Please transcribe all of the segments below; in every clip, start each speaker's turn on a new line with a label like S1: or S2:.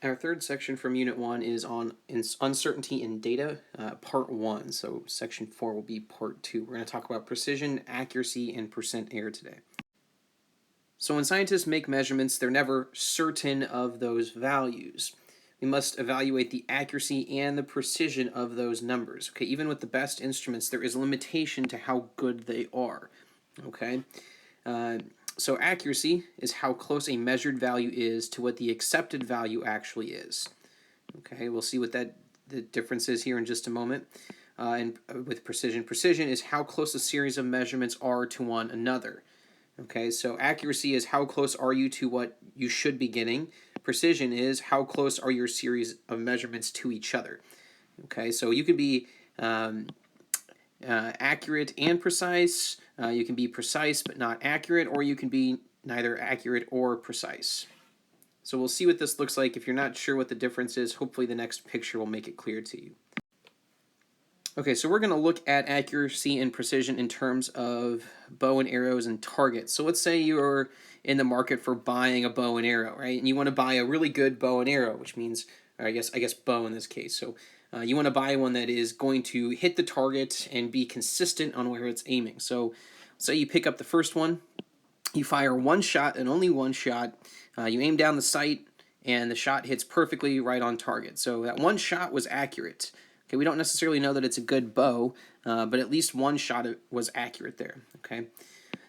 S1: Our third section from Unit 1 is on uncertainty in data, Part 1. So Section 4 will be Part 2. We're going to talk about precision, accuracy, and percent error today. So when scientists make measurements, they're never certain of those values. We must evaluate the accuracy and the precision of those numbers. Okay, even with the best instruments, there is a limitation to how good they are. Okay. So accuracy is how close a measured value is to what the accepted value actually is. Okay, we'll see what the difference is here in just a moment. And with precision is how close a series of measurements are to one another. Okay, so accuracy is how close are you to what you should be getting. Precision is how close are your series of measurements to each other. Okay, so you could be accurate and precise. You can be precise but not accurate, or you can be neither accurate or precise. So we'll see what this looks like. If you're not sure what the difference is, hopefully the next picture will make it clear to you. Okay, so we're going to look at accuracy and precision in terms of bow and arrows and targets. So let's say you're in the market for buying a bow and arrow, right? And you want to buy a really good bow and arrow, which means, or I guess bow in this case. So you want to buy one that is going to hit the target and be consistent on where it's aiming. So say you pick up the first one, you fire one shot and only one shot. You aim down the sight, and the shot hits perfectly right on target. So that one shot was accurate. Okay, we don't necessarily know that it's a good bow, but at least one shot was accurate there. Okay,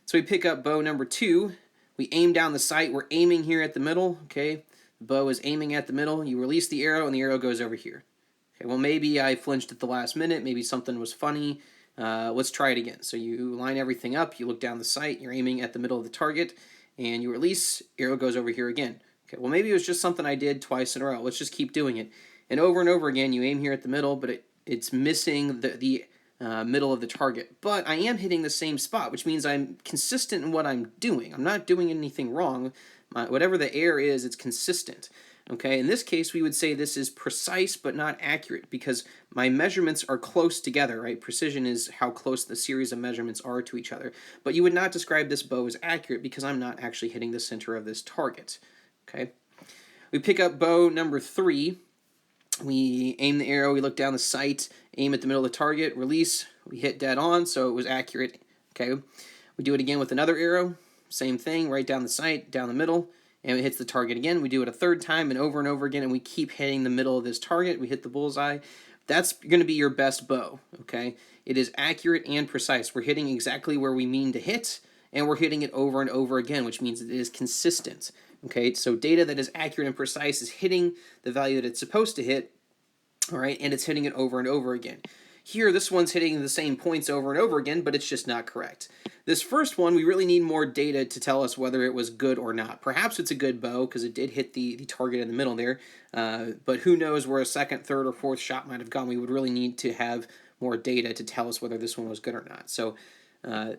S1: so we pick up bow number 2. We aim down the sight. We're aiming here at the middle. Okay, the bow is aiming at the middle. You release the arrow, and the arrow goes over here. Okay, well, maybe I flinched at the last minute. Maybe something was funny. Let's try it again. So you line everything up. You look down the sight. You're aiming at the middle of the target, and you release. Arrow goes over here again. Okay, well, maybe it was just something I did twice in a row. Let's just keep doing it. And over again, you aim here at the middle, but it's missing the middle of the target. But I am hitting the same spot, which means I'm consistent in what I'm doing. I'm not doing anything wrong. Whatever the error is, it's consistent. Okay, in this case, we would say this is precise but not accurate because my measurements are close together, right? Precision is how close the series of measurements are to each other. But you would not describe this bow as accurate because I'm not actually hitting the center of this target. Okay, we pick up bow number 3. We aim the arrow, we look down the sight, aim at the middle of the target, release, we hit dead on, so it was accurate. Okay, we do it again with another arrow, same thing, right down the sight, down the middle, and it hits the target again. We do it a third time and over again, and we keep hitting the middle of this target. We hit the bullseye. That's going to be your best bow, okay? It is accurate and precise. We're hitting exactly where we mean to hit, and we're hitting it over and over again, which means it is consistent. Okay, so data that is accurate and precise is hitting the value that it's supposed to hit, all right, and it's hitting it over and over again. Here, this one's hitting the same points over and over again, but it's just not correct. This first one, we really need more data to tell us whether it was good or not. Perhaps it's a good bow because it did hit the target in the middle there, but who knows where a second, third, or fourth shot might have gone. We would really need to have more data to tell us whether this one was good or not. So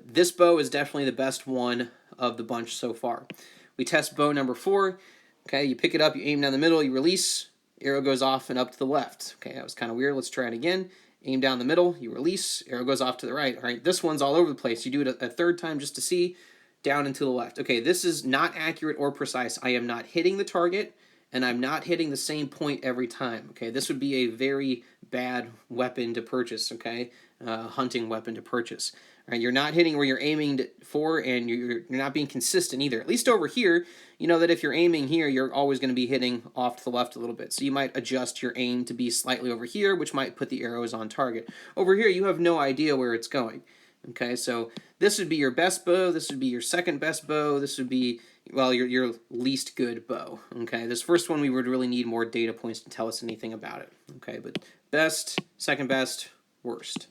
S1: this bow is definitely the best one of the bunch so far. We test bow number 4. Okay, you pick it up, you aim down the middle, you release, arrow goes off and up to the left. Okay, that was kind of weird. Let's try it again. Aim down the middle, you release, arrow goes off to the right. All right, this one's all over the place. You do it a third time just to see, down and to the left. Okay, this is not accurate or precise. I am not hitting the target, and I'm not hitting the same point every time. Okay, this would be a very bad weapon to purchase, okay? Hunting weapon to purchase. All right, you're not hitting where you're aiming for, and you're not being consistent either. At least over here, you know that if you're aiming here, you're always going to be hitting off to the left a little bit. So you might adjust your aim to be slightly over here, which might put the arrows on target. Over here, you have no idea where it's going. Okay, so this would be your best bow, this would be your second best bow, this would be, well, your least good bow. Okay, this first one we would really need more data points to tell us anything about it. Okay, but best, second best, worst.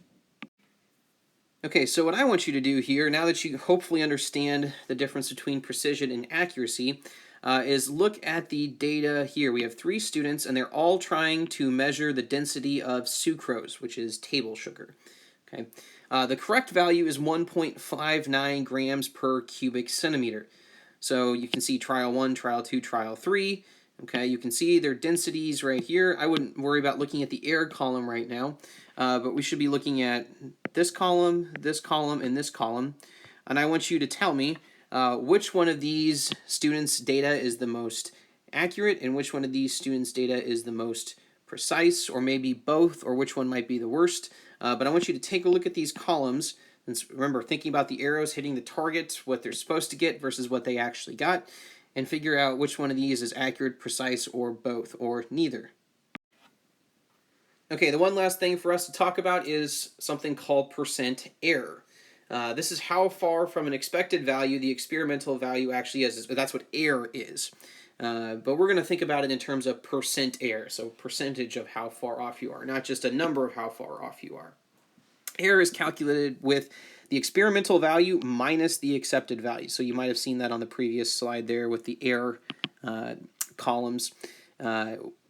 S1: Okay, so what I want you to do here, now that you hopefully understand the difference between precision and accuracy, is look at the data here. We have 3 students, and they're all trying to measure the density of sucrose, which is table sugar. Okay, the correct value is 1.59 grams per cubic centimeter. So you can see trial 1, trial 2, trial 3. Okay, you can see their densities right here. I wouldn't worry about looking at the error column right now, but we should be looking at this column, and this column. And I want you to tell me which one of these students' data is the most accurate and which one of these students' data is the most precise, or maybe both, or which one might be the worst. But I want you to take a look at these columns. And remember, thinking about the arrows hitting the target, what they're supposed to get versus what they actually got, and figure out which one of these is accurate, precise, or both, or neither. Okay, the one last thing for us to talk about is something called percent error. This is how far from an expected value the experimental value actually is. That's what error is. But we're going to think about it in terms of percent error, so percentage of how far off you are, not just a number of how far off you are. Error is calculated with the experimental value minus the accepted value. So you might have seen that on the previous slide there with the error columns.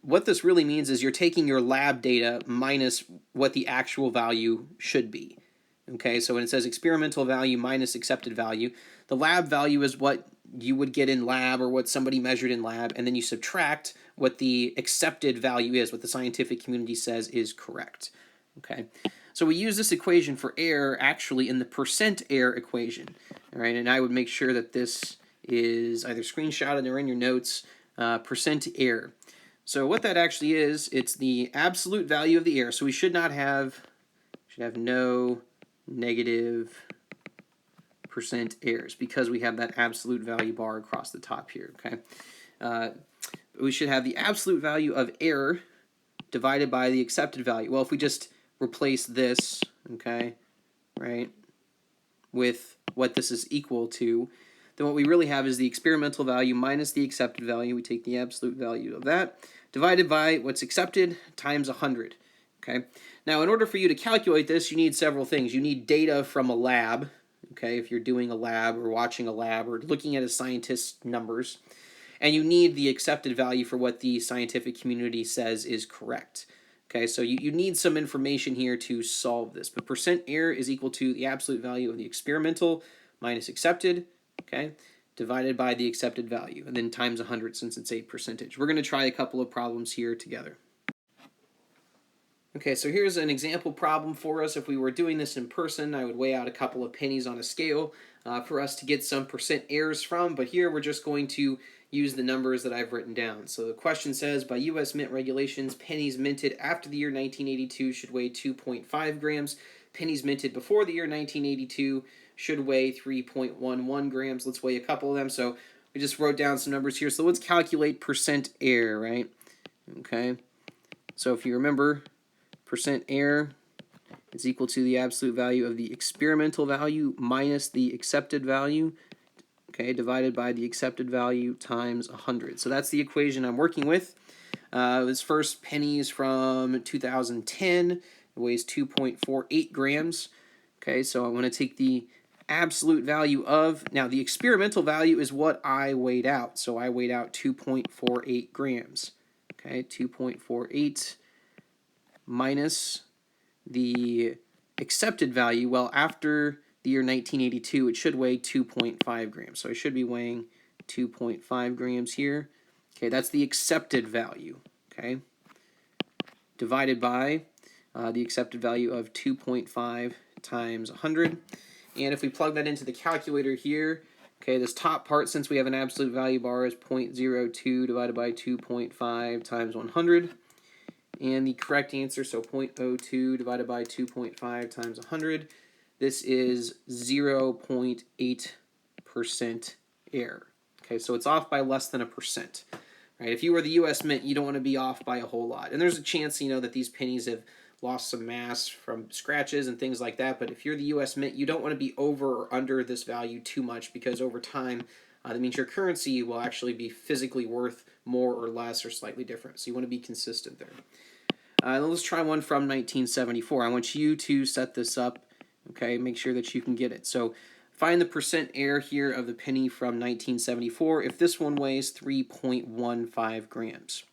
S1: What this really means is you're taking your lab data minus what the actual value should be. Okay, so when it says experimental value minus accepted value, the lab value is what you would get in lab or what somebody measured in lab, and then you subtract what the accepted value is, what the scientific community says is correct. Okay, so we use this equation for error actually in the percent error equation. All right, and I would make sure that this is either screenshotted or in your notes, percent error. So what that actually is, it's the absolute value of the error. So we should have no negative percent errors because we have that absolute value bar across the top here. Okay, we should have the absolute value of error divided by the accepted value. Well, if we just replace this, okay, right, with what this is equal to, then what we really have is the experimental value minus the accepted value. We take the absolute value of that divided by what's accepted times 100. Okay. Now, in order for you to calculate this, you need several things. You need data from a lab. Okay, if you're doing a lab or watching a lab or looking at a scientist's numbers, and you need the accepted value for what the scientific community says is correct. Okay, so you need some information here to solve this. But percent error is equal to the absolute value of the experimental minus accepted, okay, divided by the accepted value, and then times 100 since it's a percentage. We're going to try a couple of problems here together. Okay, so here's an example problem for us. If we were doing this in person, I would weigh out a couple of pennies on a scale for us to get some percent errors from, but here we're just going to use the numbers that I've written down. So the question says, by U.S. mint regulations, pennies minted after the year 1982 should weigh 2.5 grams. Pennies minted before the year 1982 should weigh 3.11 grams. Let's weigh a couple of them. So we just wrote down some numbers here. So let's calculate percent error, right? Okay. So if you remember, percent error is equal to the absolute value of the experimental value minus the accepted value, okay, divided by the accepted value times 100. So that's the equation I'm working with. This first penny is from 2010. It weighs 2.48 grams. Okay, so I want to take the absolute value of, now the experimental value is what I weighed out. So I weighed out 2.48 grams. Okay, 2.48 minus the accepted value. Well, after the year 1982, it should weigh 2.5 grams. So I should be weighing 2.5 grams here. Okay, that's the accepted value. Okay, divided by the accepted value of 2.5 times 100. And if we plug that into the calculator here, okay, this top part, since we have an absolute value bar, is 0.02 divided by 2.5 times 100. And the correct answer, so 0.02 divided by 2.5 times 100, this is 0.8% error. Okay, so it's off by less than 1%. Right? If you were the U.S. Mint, you don't want to be off by a whole lot. And there's a chance, that these pennies have lost some mass from scratches and things like that. But if you're the U.S. Mint, you don't want to be over or under this value too much, because over time, that means your currency will actually be physically worth more or less or slightly different. So you want to be consistent there. Let's try one from 1974. I want you to set this up, okay, make sure that you can get it. So find the percent error here of the penny from 1974 if this one weighs 3.15 grams.